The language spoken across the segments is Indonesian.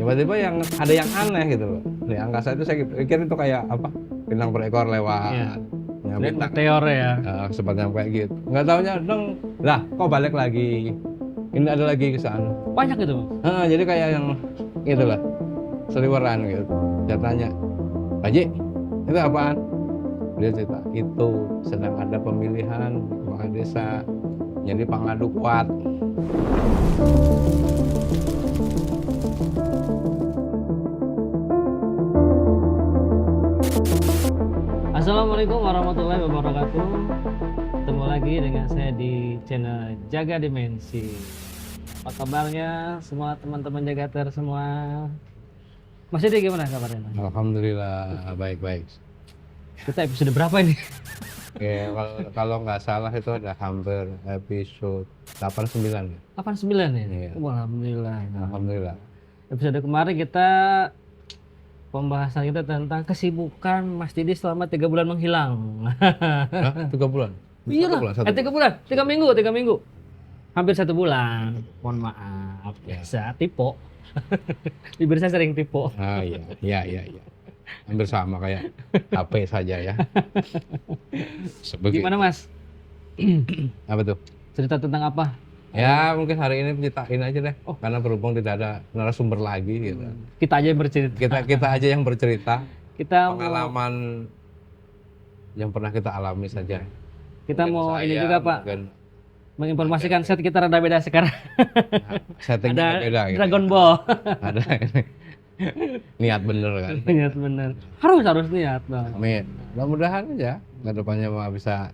Tiba-tiba yang ada yang aneh gitu loh. Di angkasa itu saya pikir itu kayak apa? Bintang berekor lewat. Iya. Ya, Lihat bintang. meteor ya. Seperti yang kayak gitu. Nggak taunya dong, lah kok balik lagi. Ini ada lagi ke sana. Banyak gitu. Jadi kayak yang gitu lah. Seliweran gitu. Saya tanya, Pak Haji, itu apaan? Dia cerita, itu sedang ada pemilihan kepala desa. Jadi pengadu kuat. Assalamualaikum warahmatullahi wabarakatuh. Ketemu lagi dengan saya di channel Jaga Dimensi. Apa kabarnya semua teman-teman Jagater semua? Mas Edi gimana kabarnya? Alhamdulillah baik-baik. Kita episode berapa ini? Ya, kalau nggak salah itu ada hampir episode 89 ya. 89 ya? Iya. Alhamdulillah. Alhamdulillah. Episode kemarin kita pembahasan kita tentang kesibukan Mas Didi selama 3 bulan menghilang. Hah? 3 bulan? Iya Satu bulan, satu 3 bulan, 3 minggu, 3 minggu. Hampir 1 bulan. Mohon maaf, biasa tipe. Bibir saya sering tipe. Iya. Hampir sama kayak HP saja ya. Sebegitu. Gimana Mas? Apa tuh? Cerita tentang apa? Ya mungkin hari ini ceritain aja deh. Karena berhubung tidak ada narasumber lagi gitu. Kita aja yang bercerita. Kita aja yang bercerita. Kita Pengalaman yang pernah kita alami saja. Kita Mungkin mau saya, ini juga Pak. Menginformasikan set kita rada beda sekarang. Settingnya Ada beda gitu. Dragon Ball. Ada ini. Niat bener kan. Niat bener. Harus niat Bang. Amin. Mudah-mudahan aja kedepannya mah bisa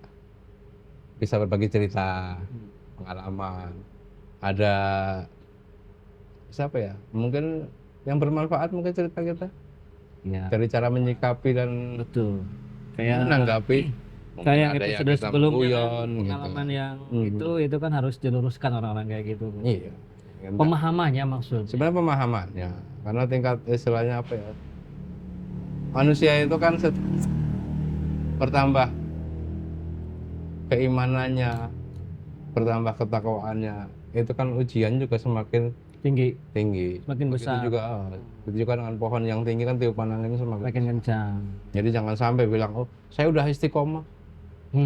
berbagi cerita, pengalaman. Ada siapa ya? Mungkin yang bermanfaat mungkin cerita kita. Iya. Dari cara menyikapi dan Betul. Kayak menanggapi. Mungkin kayak ada yang episode kita sebelumnya mengguyon, gitu. pengalaman yang itu kan harus diluruskan orang-orang kayak gitu. Iya. Pemahamannya maksud. Sebenarnya pemahamannya, karena tingkat istilahnya apa ya? Manusia itu kan bertambah keimanannya, bertambah ketakwaannya, itu kan ujian juga semakin tinggi, semakin Begitu besar, juga dengan pohon yang tinggi kan tiupan anginnya semakin kencang. Jadi jangan sampai bilang, oh saya udah istiqomah,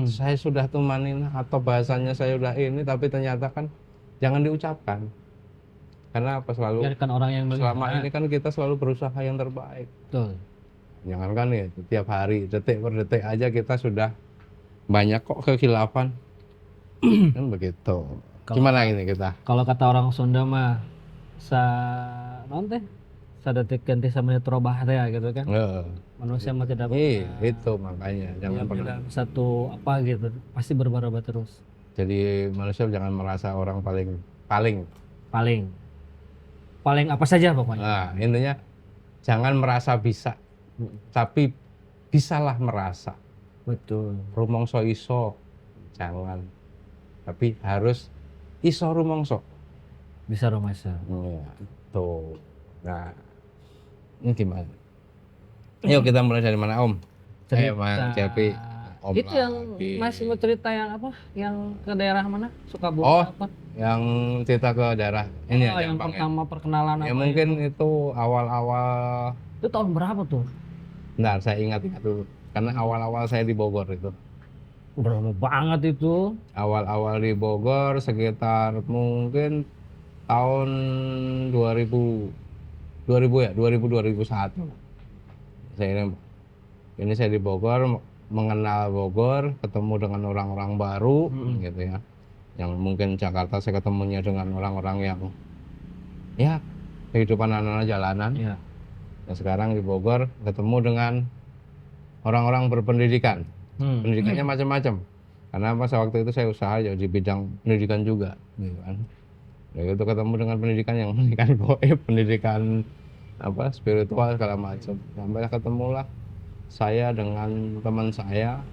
saya sudah tumaninah, atau bahasanya saya udah ini, tapi ternyata kan jangan diucapkan. Karena apa selalu Biarkan orang yang selama ini kan kita selalu berusaha yang terbaik. Betul. Jangankan ya setiap hari, detik per detik aja kita sudah banyak kok kekhilafan. Kan begitu. Gimana ini kita? Kalau kata orang Sunda mah sadetik ganti sama terobah teh gitu kan. Manusia mah tidak itu makanya jangan pernah satu apa gitu, pasti berubah-ubah terus. Jadi manusia jangan merasa orang paling apa saja pokoknya. Nah, intinya jangan merasa bisa, tapi bisalah merasa. Betul. Rumongso iso, jangan. Tapi harus iso rumongso. Bisa rumasa. Iya, tuh. Nah, ini gimana? Yuk kita mulai dari mana Om? Mas Cepi. Om itu lagi. yang masih mau cerita yang apa? Yang ke daerah mana? Sukabumi apa? Yang cerita ke daerah ini aja yang pertama perkenalan ya apa? mungkin itu awal-awal. Itu tahun berapa tuh? Bentar, saya ingat dulu. Karena awal-awal saya di Bogor itu. Berapa banget itu? Awal-awal di Bogor sekitar mungkin tahun 2000 ya, 2001. Ini saya di Bogor, mengenal Bogor, ketemu dengan orang-orang baru gitu ya. Yang mungkin Jakarta saya ketemunya dengan orang-orang yang ya kehidupan anak-anak jalanan. Iya. Dan sekarang di Bogor ketemu dengan orang-orang berpendidikan. Pendidikannya macam-macam. Karena masa waktu itu saya usaha ya di bidang pendidikan juga, gitu kan. Ya itu ketemu dengan pendidikan yang pendidikan goib, pendidikan apa spiritual segala macam. Sampai ketemulah saya dengan teman saya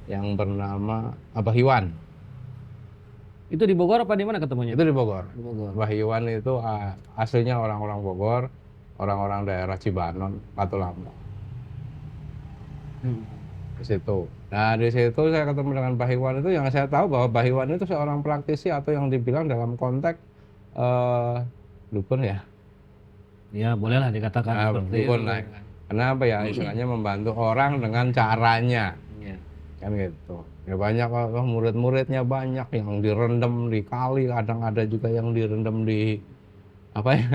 yang bernama Abah Iwan. Itu di Bogor apa di mana ketemunya? Itu di Bogor. Di Bogor. Abah Iwan itu aslinya orang-orang Bogor, orang-orang daerah Cibanon, Katulampa. Di situ. Nah di situ saya ketemu dengan Mbah Iwan itu, yang saya tahu bahwa Mbah Iwan itu seorang praktisi atau yang dibilang dalam konteks dukun ya. Ya bolehlah dikatakan seperti dukun itu. lah. Kenapa ya istilahnya membantu orang dengan caranya. Iya. Kan gitu. Ya banyak murid-muridnya banyak yang direndam di kali, kadang ada juga yang direndam di apa ya?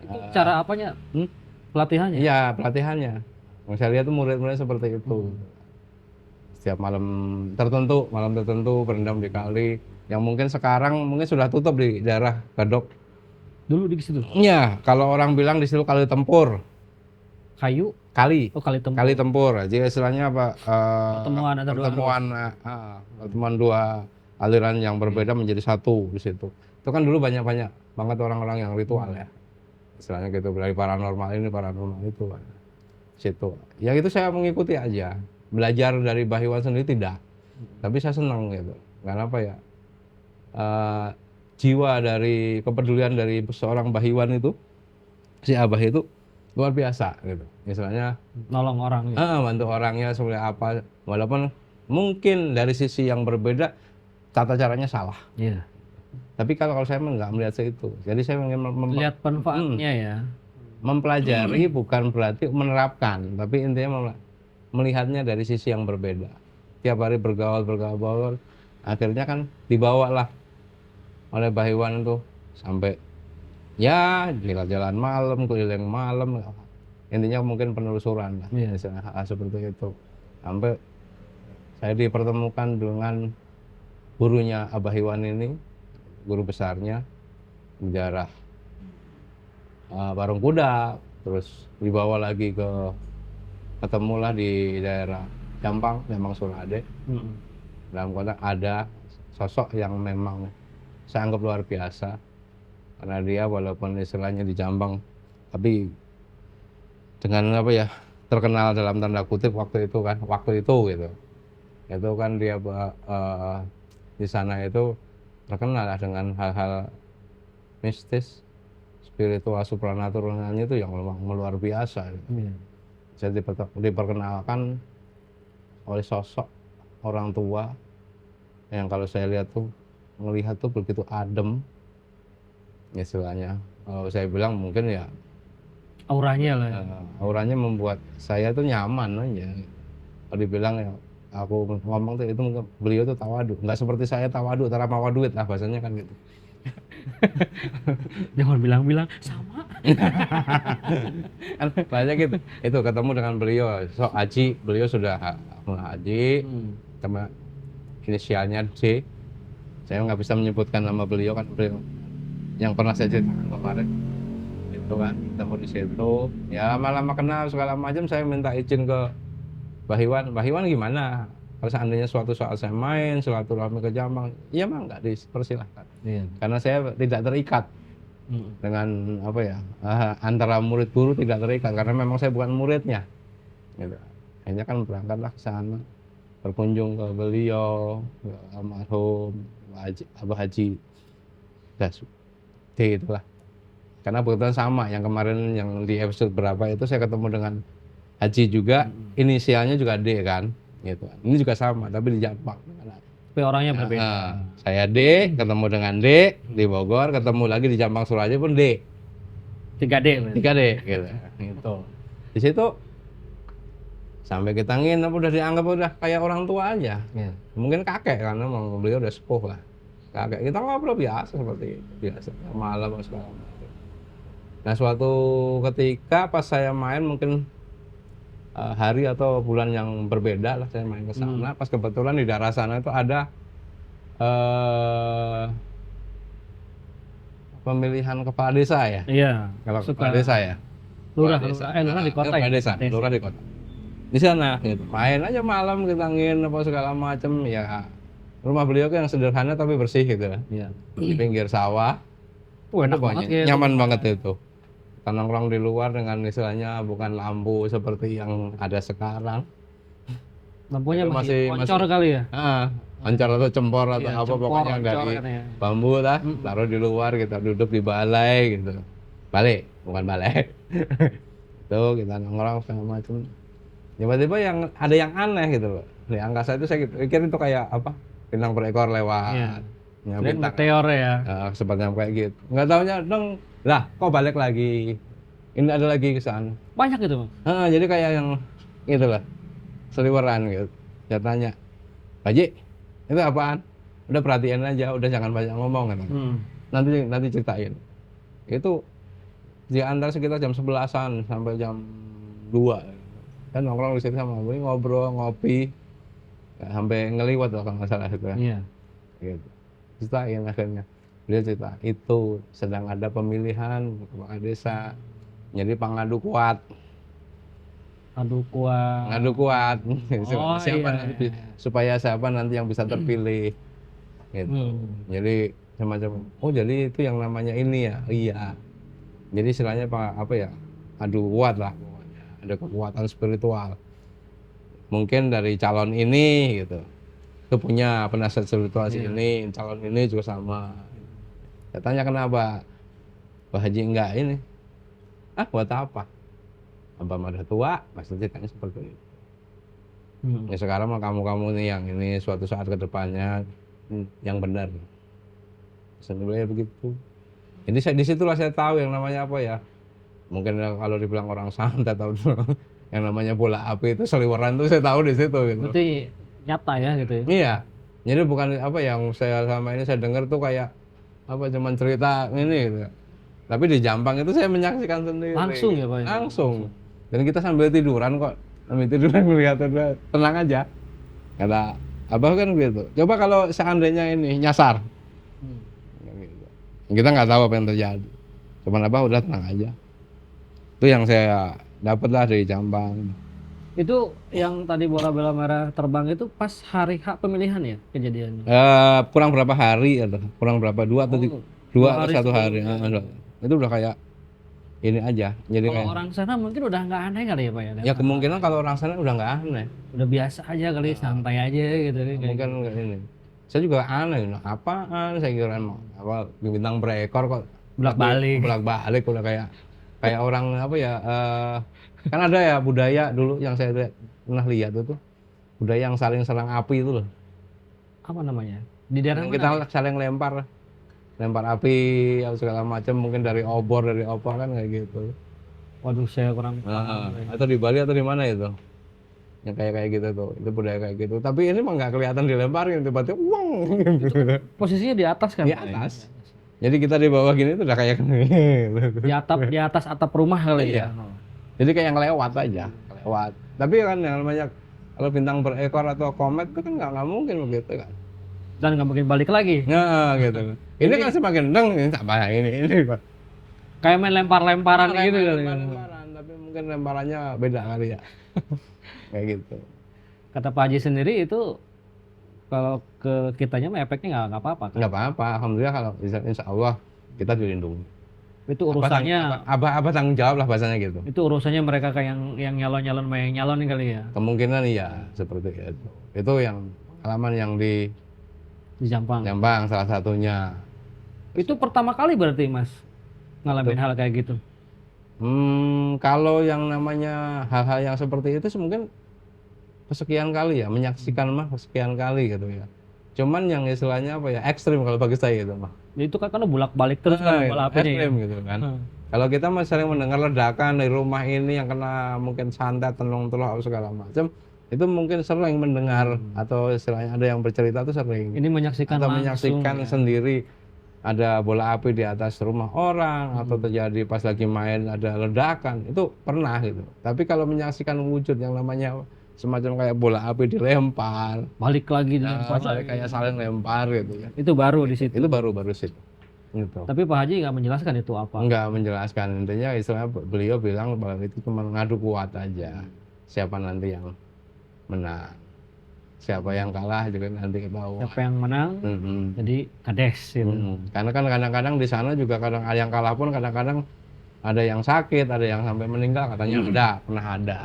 Itu cara apanya? Hmm? Pelatihannya? Iya, pelatihannya. Yang saya lihat tuh murid-murid seperti itu. Setiap malam tertentu berendam di kali yang mungkin sekarang mungkin sudah tutup di daerah Gadok. Dulu di situ. Iya, kalau orang bilang di situ kali tempur. Kayu? Kali. Oh, kali tempur. Kali tempur. Jadi istilahnya apa? Pertemuan antara dua pertemuan dua aliran yang berbeda menjadi satu di situ. Itu kan dulu banyak banget orang-orang yang ritual ya. Istilahnya gitu, dari paranormal ini, paranormal itu kan. Situ. Ya itu saya mengikuti aja. Belajar dari Mbah Iwan sendiri tidak. Tapi saya senang gitu. Karena apa ya? Jiwa dari kepedulian dari seorang Mbah Iwan itu, si Abah itu luar biasa gitu. Misalnya nolong orang gitu. bantu orangnya seperti apa, walaupun mungkin dari sisi yang berbeda tata caranya salah. Iya. Tapi kalau saya nggak melihat itu. Jadi saya ingin Lihat manfaatnya ya. mempelajari bukan berarti menerapkan, tapi intinya melihatnya dari sisi yang berbeda. Tiap hari bergaul, akhirnya kan dibawalah oleh Mbah Iwan itu sampai ya jalan malam, keliling malam, intinya mungkin penelusuran lah, seperti itu. Sampai saya dipertemukan dengan gurunya Abah Iwan ini, guru besarnya di daerah Parung Kuda, terus dibawa lagi ketemulah di daerah Jampang Surade. Dalam konteks ada sosok yang memang saya anggap luar biasa, karena dia walaupun istilahnya di Jampang, tapi dengan apa ya, terkenal dalam tanda kutip waktu itu gitu. Itu kan dia di sana itu terkenal dengan hal-hal mistis, spiritual, supranaturalnya itu yang memang luar biasa. Saya diperkenalkan oleh sosok orang tua yang kalau saya lihat tuh, melihat tuh begitu adem istilahnya. Kalau saya bilang mungkin ya auranya lah. Auranya membuat saya tuh nyaman aja. Kalau dibilang ya, aku ngomong tuh itu beliau tuh tawadu, nggak seperti saya tawadu, tara mawa duit lah bahasanya kan gitu. Jangan bilang-bilang sama. Kan banyak gitu. Itu ketemu dengan beliau, so Haji, beliau sudah haji, sama inisialnya C. Saya nggak bisa menyebutkan nama beliau kan, beliau yang pernah saya ceritakan kemarin. Itu kan ketemu di situ. Ya lama-lama kenal segala macam, saya minta izin ke Mbah Iwan gimana? Kalau seandainya suatu saat saya main silaturahmi ke Jampang, iya mah nggak dipersilahkan. Karena saya tidak terikat dengan apa ya, antara murid guru tidak terikat karena memang saya bukan muridnya. Gitu. Akhirnya kan berangkatlah ke sana, berkunjung ke beliau, ke almarhum Abah Haji Das D itulah. Karena kebetulan sama yang kemarin yang di episode berapa itu saya ketemu dengan Haji juga, inisialnya juga D kan, gitu. Ini juga sama tapi di Jampang. Tapi orangnya berbeda. Saya D, ketemu dengan D di Bogor, ketemu lagi di Jampang Suraja pun D. 3D. 3D gitu. Gitu. Di situ sampai kita nginep udah dianggap udah kayak orang tua aja. Mungkin kakek karena memang beliau udah sepuh lah. Kakek kita ngobrol biasa seperti biasa, malam segala macam. Nah, suatu ketika pas saya main mungkin hari atau bulan yang berbeda lah saya main ke sana, pas kebetulan di daerah sana itu ada pemilihan kepala desa ya. Iya. Kalau kepala desa ya. Lurah di kota ya. Lurah di kota. Di sana gitu. Main aja malam kita ngin apa segala macam ya. Rumah beliau kan yang sederhana tapi bersih gitu kan. Iya. Di pinggir sawah. Enak banget ya. Nyaman banget itu. Kita nongkrong di luar dengan istilahnya bukan lampu seperti yang ada sekarang. Lampunya masih oncor kali ya? Oncor atau cempor atau apa pokoknya dari bambu lah, taruh di luar, kita duduk di balai gitu. Bukan balai. Tuh kita nongkrong segala macam. Tiba-tiba ada yang aneh gitu loh. Di angkasa itu saya pikir itu kayak apa? Bintang berekor lewat. Ya, bintang meteor ya. Seperti yang kayak gitu. Nggak taunya dong, lah kok balik lagi. ini ada lagi ke sana. Banyak gitu, Mas. Jadi kayak yang itulah seliweran gitu. Saya tanya, Pak Haji, itu apaan? Udah perhatiin aja, udah jangan banyak ngomong kan. Nanti ceritain. Itu di antara sekitar jam 11-an sampai jam 2. Kan nongkrong di situ sama ngobrol, ngopi. Ya, sampai ngeliwat loh kalau nggak salah itu ya. Iya. Gitu. Ceritain akhirnya. Dia cerita, itu sedang ada pemilihan kepala desa. Jadi pengadu kuat. Ngadu kuat. Ngadu kuat. Oh, siapa iya, nanti, iya. supaya siapa nanti yang bisa terpilih. Gitu. Jadi semacam, oh jadi itu yang namanya ini ya. Iya. Jadi istilahnya apa ya? Adu kuat lah pokoknya. Ada kekuatan spiritual. Mungkin dari calon ini gitu. Itu punya penasihat spiritual ini, calon ini juga sama. Saya tanya kenapa Pak Haji enggak ini? Buat apa? Abah udah tua, maksudnya tanya seperti itu. Ya sekarang mah kamu nih yang ini suatu saat ke depannya yang benar. Sebenarnya begitu. Jadi disitulah saya tahu yang namanya apa ya. Mungkin kalau dibilang orang santet atau yang namanya bola api itu seliweran tuh saya tahu di situ gitu. Berarti nyata ya gitu ya. Iya. Jadi bukan apa yang saya sama ini saya dengar tuh kayak apa cuman cerita ini gitu. Tapi di Jampang itu saya menyaksikan sendiri. Langsung ya, Pak? Langsung. Dan kita sambil tiduran kok. Sambil tiduran melihat tenang aja. Kata Abah kan gitu. Coba kalau seandainya ini nyasar. Kita nggak tahu apa yang terjadi. Cuman Abah udah tenang aja. Itu yang saya dapat lah dari Jampang. Itu yang tadi bola merah terbang itu pas hari hak pemilihan ya kejadiannya? Kurang berapa hari atau kurang berapa 2 atau 1 hari. Itu udah kayak ini aja. Jadi kalau kayak orang sana mungkin udah nggak aneh kali ya Pak ya? ya kemungkinan kalau orang sana udah nggak aneh. Udah biasa aja kali, santai aja gitu. Mungkin nggak ini. Saya juga aneh, apaan saya kira apa bintang berekor kok bolak-balik udah kayak orang apa ya, kan ada ya budaya dulu yang saya pernah lihat itu budaya yang saling serang api itu loh. Apa namanya? Di daerah mana? Kita saling lempar api segala macam, mungkin dari obor dari apa kan kayak gitu. Waduh, saya kurang paham. Atau di Bali atau di mana itu yang kayak gitu tuh, itu budaya kayak gitu. Tapi ini mah nggak kelihatan dilemparin, tiba-tiba uang gitu. Posisinya di atas kan? Di atas. Jadi kita di bawah gini tuh udah kayak di atas atap rumah kali ya. Jadi kayak ngelewat aja, lewat. Tapi kan yang namanya kalau bintang berekor atau komet itu kan nggak mungkin begitu kan. Dan nggak mungkin balik lagi. Nah gitu. Ini kan semakin deng, ini apa ini Pak. Kayak main lempar-lemparan gitu kali. Lemparan, tapi mungkin lemparannya beda kali ya. Kayak gitu. Kata Pak Haji sendiri itu kalau ke kitanya mah efeknya nggak apa-apa kan? Nggak apa-apa, alhamdulillah kalau insya Allah kita dilindungi. Itu urusannya abah tanggung jawab lah bahasanya gitu. Itu urusannya mereka kayak yang nyalon main nyalon kali ya. Kemungkinan iya seperti itu. Itu yang pengalaman yang di Jampang. Salah satunya. Itu pertama kali berarti Mas ngalamin hal kayak gitu. Kalau yang namanya hal-hal yang seperti itu mungkin kesekian kali ya, menyaksikan mah kesekian kali gitu ya. Cuman yang istilahnya apa ya, ekstrim kalau bagi saya gitu mah. Itu kan bolak-balik terus kan bola apinya. Ekstrim gitu kan. Kalau kita mah sering mendengar ledakan dari rumah ini yang kena mungkin santet, telung-telung segala macam, itu mungkin sering mendengar atau istilahnya ada yang bercerita tuh sering. Ini menyaksikan atau langsung, menyaksikan ya. Sendiri ada bola api di atas rumah orang atau terjadi pas lagi main ada ledakan, itu pernah gitu. Tapi kalau menyaksikan wujud yang namanya semacam kayak bola api dilempar, balik lagi dilempar kayak saling lempar gitu ya. Itu baru di situ. Itu baru sih. Gitu. Tapi Pak Haji nggak menjelaskan itu apa? Nggak menjelaskan, intinya istilahnya beliau bilang bahwa itu cuma ngadu kuat aja. Siapa nanti yang menang, siapa yang kalah juga nanti ketahuan. Siapa yang menang, jadi kades gitu. Karena kan kadang-kadang di sana juga kadang yang kalah pun kadang-kadang ada yang sakit, ada yang sampai meninggal katanya pernah ada.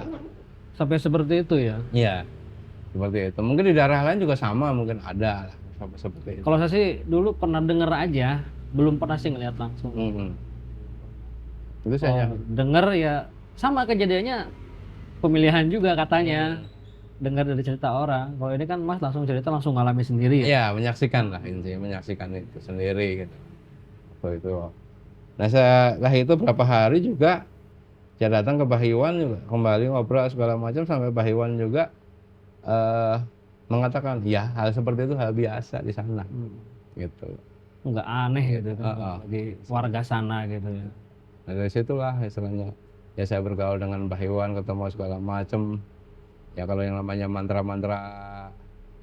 Sampai seperti itu ya? Iya, seperti itu. Mungkin di daerah lain juga sama, mungkin ada lah sampai seperti itu. Kalau saya sih dulu pernah denger aja, belum pernah sih ngeliat langsung. Itu saya denger ya sama kejadiannya pemilihan juga katanya. Dengar dari cerita orang. Kalau ini kan Mas langsung cerita langsung ngalami sendiri ya? Iya, menyaksikan lah intinya, menyaksikan itu sendiri gitu. Itu. Nah setelah itu berapa hari juga saya datang ke Pak Iwan juga kembali ngobrol segala macam sampai Pak Iwan juga mengatakan ya hal seperti itu hal biasa di sana gitu. Nggak aneh gitu kan di warga sana gitu ya. Nah dari situlah istilahnya ya saya bergaul dengan Mbah Iwan, ketemu segala macem. Ya kalau yang namanya mantra-mantra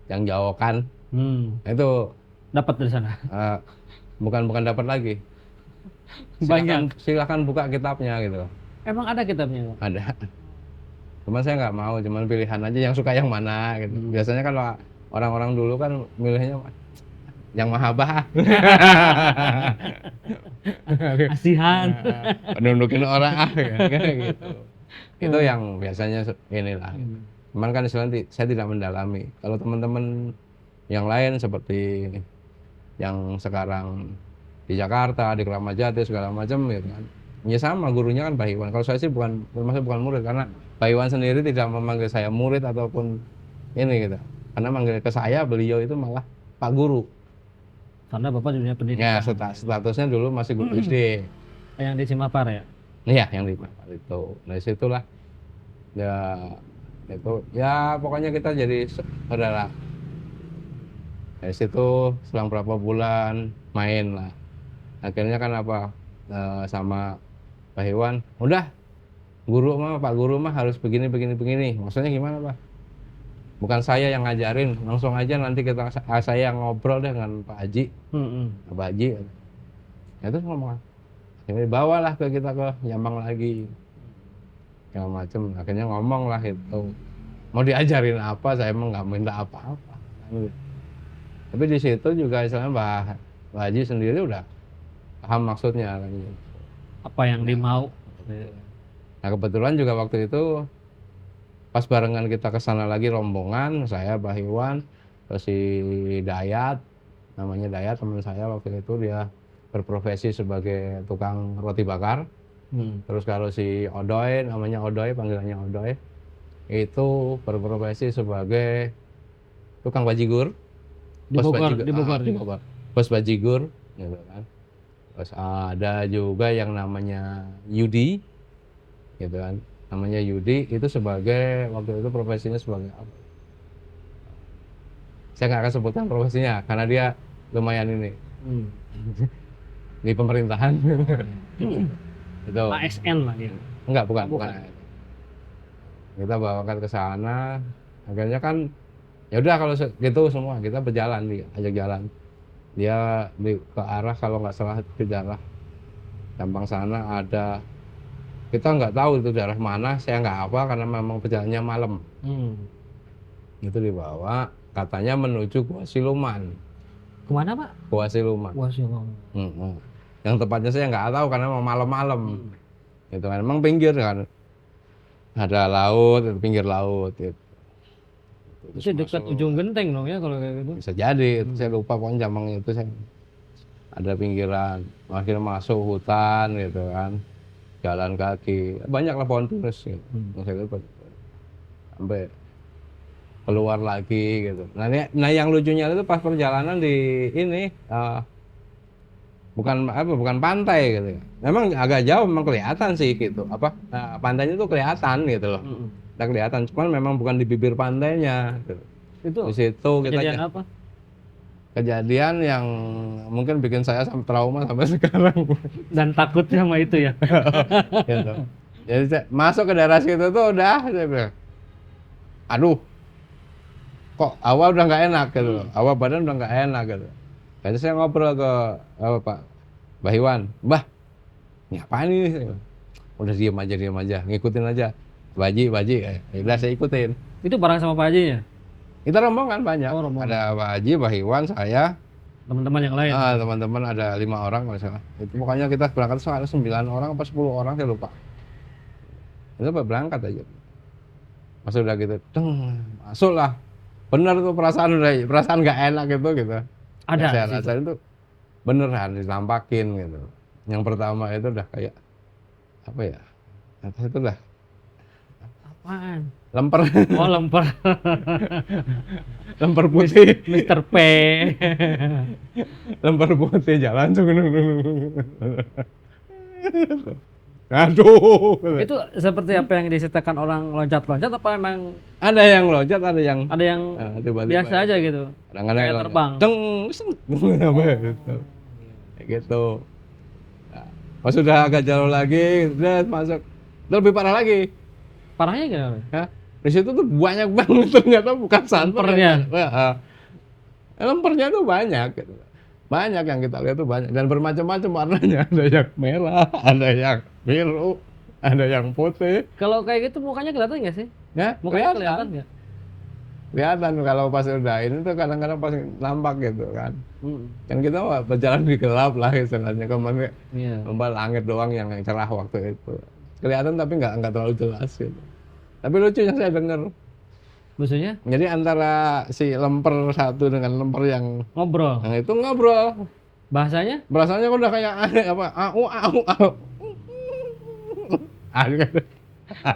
yang jawakan itu dapat dari sana. bukan dapat lagi. Banyak. Silakan buka kitabnya gitu. Emang ada kitabnya? Ada. Cuman saya nggak mau, cuman pilihan aja yang suka yang mana gitu. Biasanya kan orang-orang dulu kan milihnya yang mahabah. Asihan. Penundukin orang gitu. Itu yang biasanya inilah. Cuman kan istilahnya saya tidak mendalami. Kalau teman-teman yang lain seperti yang sekarang di Jakarta, di Kramat Jati segala macam gitu kan. Ya sama gurunya kan Pak Iwan. Kalau saya sih bukan murid karena Pak Iwan sendiri tidak memanggil saya murid ataupun ini gitu. Karena manggil ke saya beliau itu malah Pak Guru. Karena Bapak di dunia pendidikan. Ya statusnya dulu masih guru SD. Yang di Cimapar ya? Iya yang di Cimapar itu. Nah situlah ya itu ya pokoknya kita jadi saudara. Dari situ selang berapa bulan main lah. Akhirnya kan sama Pak Iwan, udah Pak Guru mah harus begini. Maksudnya gimana Pak? Bukan saya yang ngajarin, langsung aja nanti saya yang ngobrol deh dengan Pak Haji. Pak Haji. Ya terus ngomong, akhirnya bawalah kita ke Jamang lagi. Segala macem, akhirnya ngomong lah itu. Mau diajarin apa, saya emang nggak minta apa-apa. Tapi di situ juga istilahnya Pak Haji sendiri udah paham maksudnya. Apa yang dimau. Nah kebetulan juga waktu itu pas barengan kita kesana lagi rombongan, saya, Pak Iwan, terus si Dayat, namanya Dayat teman saya waktu itu dia berprofesi sebagai tukang roti bakar. Terus kalau si Odoy, namanya Odoy, panggilannya Odoy, itu berprofesi sebagai tukang bajigur. Di Bogor. Bos bajigur, gitu kan. Terus ada juga yang namanya Yudi, gitu kan. Namanya Yudi itu sebagai waktu itu profesinya sebagai apa? Saya nggak akan sebutkan profesinya karena dia lumayan ini di pemerintahan. Itu. ASN lah ya. Enggak, bukan. Kita bawakan ke sana, akhirnya kan ya udah kalau gitu semua kita berjalan ajak jalan. Dia ke arah kalau nggak salah ke daerah Gampang sana ada, kita nggak tahu itu daerah mana, saya nggak apa karena memang perjalanannya malam. Itu dibawa katanya menuju Gua Siluman. Kemana Pak? Gua Siluman. Yang tepatnya saya nggak tahu karena memang malam-malam. Gitu kan, memang pinggir kan, ada laut, pinggir laut gitu. Itu dekat ujung genteng dong ya kalau kayak gitu. Bisa jadi, itu saya lupa pokoknya Jamang itu saya ada pinggiran, akhirnya masuk hutan gitu kan, jalan kaki, banyaklah pohon pinus gitu. Sampai keluar lagi gitu. Nah yang lucunya itu pas perjalanan di ini bukan pantai gitu. Memang agak jauh memang kelihatan sih gitu. Pantainya tuh kelihatan gitu loh. Udah kelihatan, cuman memang bukan di bibir pantainya gitu. Itu di situ kejadian apa? Kejadian yang mungkin bikin saya sampai trauma sampai sekarang. Dan takut sama itu ya. Gitu. Jadi masuk ke daerah situ tuh udah saya bilang, aduh kok awal udah nggak enak gitu loh. Awal badan udah nggak enak gitu. Jadi saya ngobrol ke Pak Mbah Iwan, Mbah ngapain ini? Udah diem aja, ngikutin aja. Baji, udah saya ikutin. Itu bareng sama Pak Haji ya? Kita rombongan banyak. Rombongan. Ada Pak Haji, Mbah Iwan, saya. Teman-teman yang lain? Teman-teman ada 5 orang kalau salah. Itu pokoknya kita berangkat ada 9 orang apa 10 orang saya lupa. Itu berangkat aja. Masuk udah gitu, masuk lah. Bener tuh perasaan nggak enak gitu. Ada. Saya rasain tuh beneran ditampakin gitu. Yang pertama itu udah kayak apa ya? Atas itu udah apaan? Lemper. Oh lemper. Lemper putih. Mr. P. Lemper putih jalan tuh. Aduh. Itu seperti apa yang diceritakan orang loncat-loncat apa emang Ada yang loncat, ada yang tiba-tiba biasa aja gitu? kadang-kadang Kayak yang loncat. terbang. Deng, seng. Gitu. Kayak gitu. Nah, pas sudah agak jauh lagi, udah masuk. Itu lebih parah lagi. Parahnya gimana? Ya, di situ tuh banyak banget ternyata bukan santer. Lempernya? Lempernya tuh banyak gitu. Banyak yang kita lihat tuh banyak dan bermacam-macam warnanya. Ada yang merah, ada yang biru, ada yang putih. Kalau kayak gitu mukanya kelihatan nggak sih? Ya, Mukanya kelihatan nggak? kelihatan kalau pas udah ini tuh kadang-kadang pas nampak gitu kan. Hmm. Kan kita mah berjalan di gelap lah istilahnya, kemarin Iya. langit doang yang cerah waktu itu. Kelihatan tapi nggak terlalu jelas gitu. Tapi lucu yang saya dengar. Maksudnya Jadi antara si lemper satu dengan lemper yang ngobrol. itu ngobrol. Bahasanya Berasanya udah kayak apa? Au au au.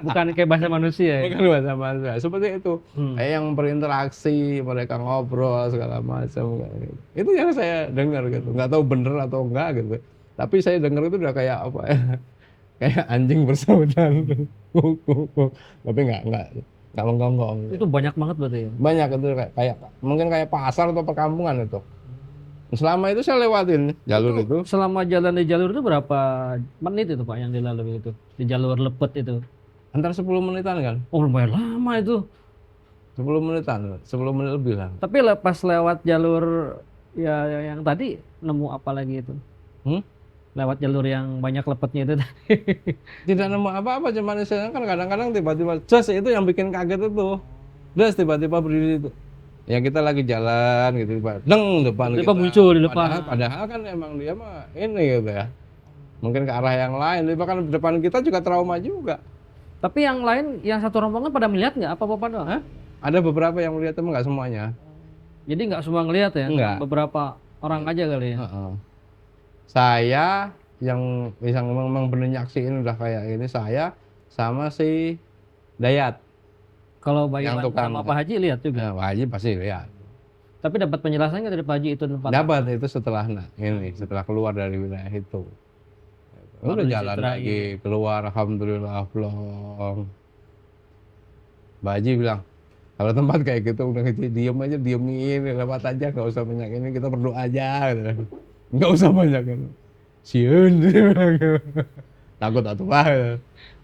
bukan kayak bahasa manusia ya? Bukan bahasa manusia. Seperti itu. Kayak yang berinteraksi, mereka ngobrol segala macam. Itu yang saya dengar gitu. Nggak tahu bener atau enggak gitu. Tapi saya dengar itu udah kayak apa ya? Kayak anjing bersaudan. Tapi nggak menggonggong. Itu banyak banget berarti ya? Banyak itu kayak mungkin kayak pasar atau perkampungan itu. Selama itu saya lewatin jalur itu. Selama jalan di jalur itu berapa menit itu Pak yang dilalui itu? Di jalur lepet itu? Antara 10 menitan kan? Oh lumayan lama itu. 10 menitan, 10 menit lebih lah. Tapi pas lewat jalur yang tadi nemu apa lagi itu? Lewat jalur yang banyak lepetnya itu tadi. Tidak nemu apa-apa, cuman saya kan kadang-kadang tiba-tiba jos itu yang bikin kaget itu. Terus tiba-tiba berdiri itu. Ya kita lagi jalan gitu, deng depan Tiba kita. muncul di depan. Padahal kan emang dia mah ini gitu ya. Mungkin ke arah yang lain, tapi kan depan kita juga trauma juga. Tapi yang lain, yang satu rombongan pada melihat nggak? Apa-apa doang? Hah? Ada beberapa yang melihat, tapi nggak semuanya. Jadi nggak semua ngelihat ya? Nggak. Beberapa orang aja kali ya? Saya yang memang bener nyaksiin udah kayak ini, saya sama si Dayat. Kalau Bayu Yang tukang- sama Pak Haji lihat juga. Nah, Pak Haji pasti lihat. Tapi dapat penjelasan nggak dari Pak Haji itu tempat? Dapat itu setelah setelah keluar dari wilayah itu. Baru Udah jalan diceritain. lagi, keluar alhamdulillah plong. Pak Haji bilang, kalau tempat kayak gitu udah gitu, diemin, lewat aja, nggak usah banyak ini, kita berdoa aja. Gitu. Nggak usah banyak ini. Siun, takut atau apa?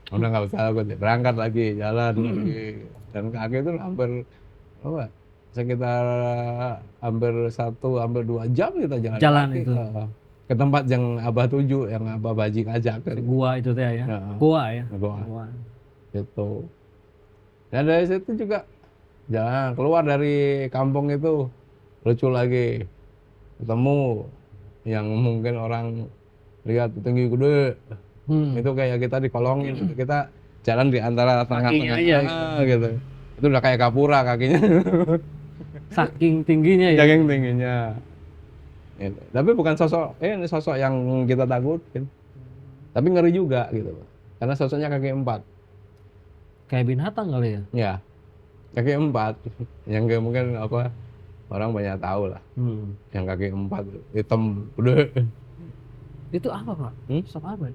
Udah nggak usah takut, berangkat lagi, jalan lagi, dan kaki itu hampir apa? Sekitar hampir 2 jam kita jalan kaki. itu. Ke tempat yang Abah tuju, yang Abah Baji ajak. Gua itu teh ya? Nah. Gua ya? Gua. Gitu. Dan dari situ juga jalan keluar dari kampung itu, lucu lagi, ketemu yang mungkin orang lihat tinggi gede. Itu kayak kita dikolongin, gitu. Kita jalan di antara tengah-tengah gitu. Itu udah kayak kapura kakinya. Saking tingginya ya? Saking tingginya. Gitu. Tapi bukan ini sosok yang kita takutin. Tapi ngeri juga gitu. Karena sosoknya kaki 4. Kayak binatang kali ya? Ya. Kaki 4. Yang kayak mungkin apa orang banyak tahu lah. Yang kaki 4 hitam gede. Itu apa Pak? Sosok apa?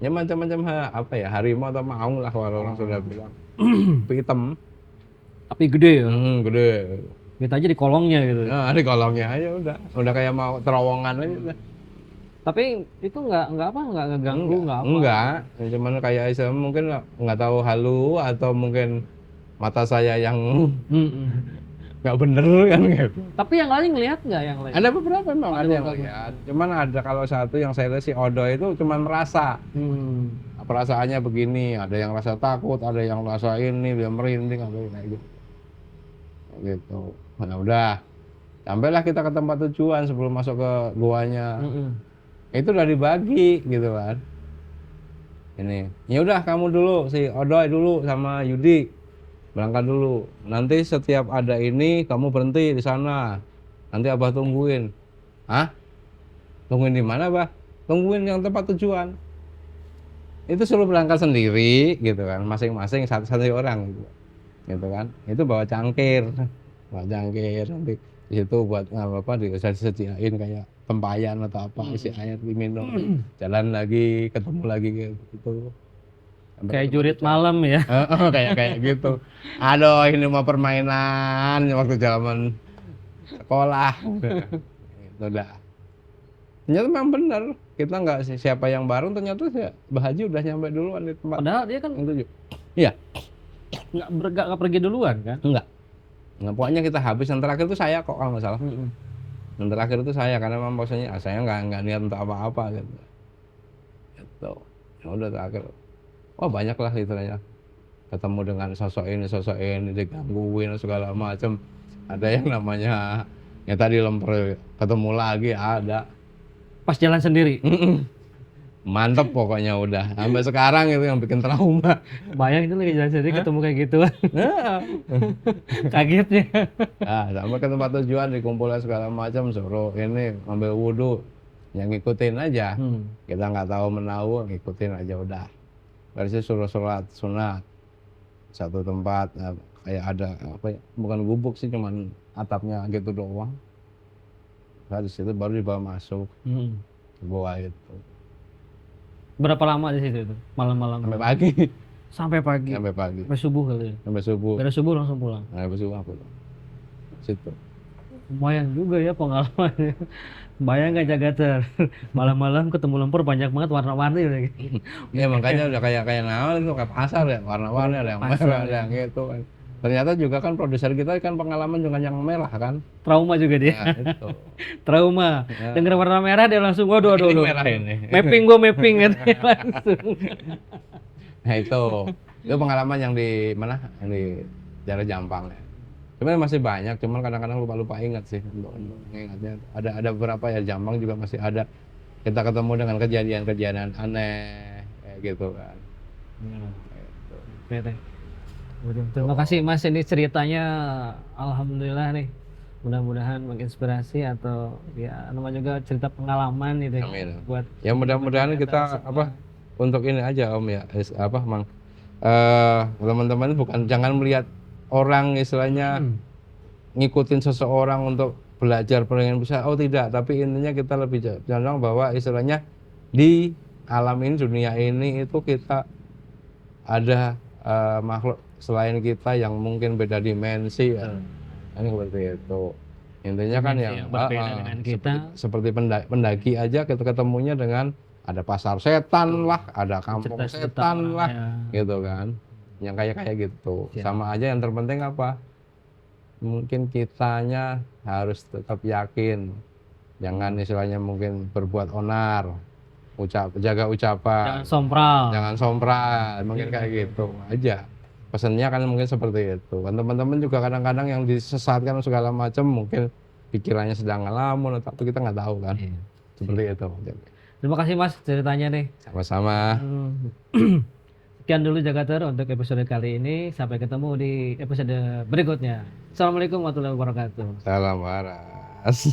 Ya macam-macam apa ya, harimau atau maung lah kalau orang sudah bilang. Tapi hitam. Tapi gede ya? Gede. Kita aja di kolongnya gitu. Nah, di kolongnya aja udah kayak mau terowongan aja udah. Tapi itu nggak ngeganggu, nggak apa? Enggak, cuman kayak mungkin nggak tahu halu atau mungkin mata saya yang nggak bener kan gitu. Tapi yang lain ngelihat nggak yang lain? Ada beberapa memang ada yang lihat. Cuman ada kalau satu yang saya lihat si Odo itu cuman merasa. Perasaannya begini, ada yang rasa takut, ada yang rasa ini, dia merinding, ada yang kayak gitu. Gitu. Nah udah, sampailah kita ke tempat tujuan sebelum masuk ke guanya. Itu udah dibagi gitu kan. Ini, ya udah kamu dulu, si Odoy dulu sama Yudi berangkat dulu. Nanti setiap ada ini kamu berhenti di sana. Nanti Abah tungguin. Hah? Tungguin di mana, Bah? Tungguin yang tempat tujuan. Itu suruh berangkat sendiri gitu kan, masing-masing satu orang gitu kan. Itu bawa cangkir. Pak Cangkir nanti di situ buat apa disediain kayak tempayan atau apa isi air diminum, jalan lagi ketemu lagi kayak gitu. Kayak jurit malam ya. Kayak gitu. Aduh, ini mah permainan waktu zaman sekolah. Itu dah. Ternyata memang benar, kita nggak siapa yang baru, ternyata Mbah Haji udah nyampe duluan di tempat. Padahal dia kan Yang tujuh. Iya, nggak pergi duluan kan. enggak. Nah, pokoknya kita habis yang terakhir itu saya kok kalau nggak salah. Yang terakhir itu saya karena memang maksudnya saya nggak niat untuk apa-apa gitu. Gitu. Ya udah terakhir. Wah banyak lah istilahnya. Ketemu dengan sosok ini digangguin segala macam. Ada yang namanya ya tadi lemper ketemu lagi ada. Pas jalan sendiri. Mantep pokoknya udah. Sampai sekarang itu yang bikin trauma. Bayang itu lagi jalan sendiri ketemu kayak gitu. Nah, Kagetnya. sampai ke tempat tujuan dikumpulin segala macam suruh ini ambil wudhu. Yang ngikutin aja. Kita nggak tahu menahu, ngikutin aja udah. Dari situ suruh sholat sunat. Satu tempat kayak ada apa ya, bukan gubuk sih cuman atapnya gitu doang. Nah, di situ baru dibawa masuk. Bawa itu. Berapa lama di situ itu? Malam-malam. Sampai pagi. Sampai pagi. Sampai pagi. Sampai subuh kali ya. Sampai subuh. Beres subuh langsung pulang. Sampai subuh aku. Situ. Lumayan juga ya pengalamannya. Bayang nggak Jagater, malam-malam ketemu lemper banyak banget warna-warni lagi. Ya makanya udah kayak naon itu kayak pasar ya, warna-warni ada yang merah, ada yang gitu kan. Ternyata juga kan produser kita kan pengalaman dengan yang merah kan. Trauma juga dia. Nah, itu. Trauma. Ya. Dengar warna merah dia langsung waduh. Ini merah ini. Mapping katanya langsung. Nah itu pengalaman yang di mana? Yang di Jalan Jampang ya. Sebenarnya masih banyak, cuman kadang-kadang lupa ingat sih untuk mengingatnya. Ada beberapa ya Jampang juga masih ada. Kita ketemu dengan kejadian-kejadian aneh kayak gitu kan. Gitu. Oke, teh. Terima kasih Mas, ini ceritanya alhamdulillah nih. Mudah-mudahan menginspirasi atau ya namanya juga cerita pengalaman gitu ya. Amin. Buat Ya mudah-mudahan kita apa untuk ini aja Om ya, apa Mang. Teman-teman bukan jangan melihat orang istilahnya ngikutin seseorang untuk belajar pengen bisa, oh tidak, tapi intinya kita lebih condong bahwa istilahnya di alam ini, dunia ini itu kita ada makhluk selain kita yang mungkin beda dimensi ya. Kan seperti itu. Intinya kan yang berbeda dengan kita. Seperti pendaki aja kita ketemunya dengan ada pasar setan lah, ada kampung setan lah, gitu kan. Yang kayak gitu. Sama aja yang terpenting apa? Mungkin kitanya harus tetap yakin. Jangan istilahnya mungkin berbuat onar. Jaga ucapan. Jangan sompral. Mungkin kayak gitu aja. Pesannya kan mungkin seperti itu. Kan teman-teman juga kadang-kadang yang disesatkan segala macam mungkin pikirannya sedang ngelamun atau kita nggak tahu kan. Seperti itu. Terima kasih Mas ceritanya nih. Sama-sama. Sekian dulu Jagater untuk episode kali ini. Sampai ketemu di episode berikutnya. Assalamualaikum warahmatullahi wabarakatuh. Salam waras.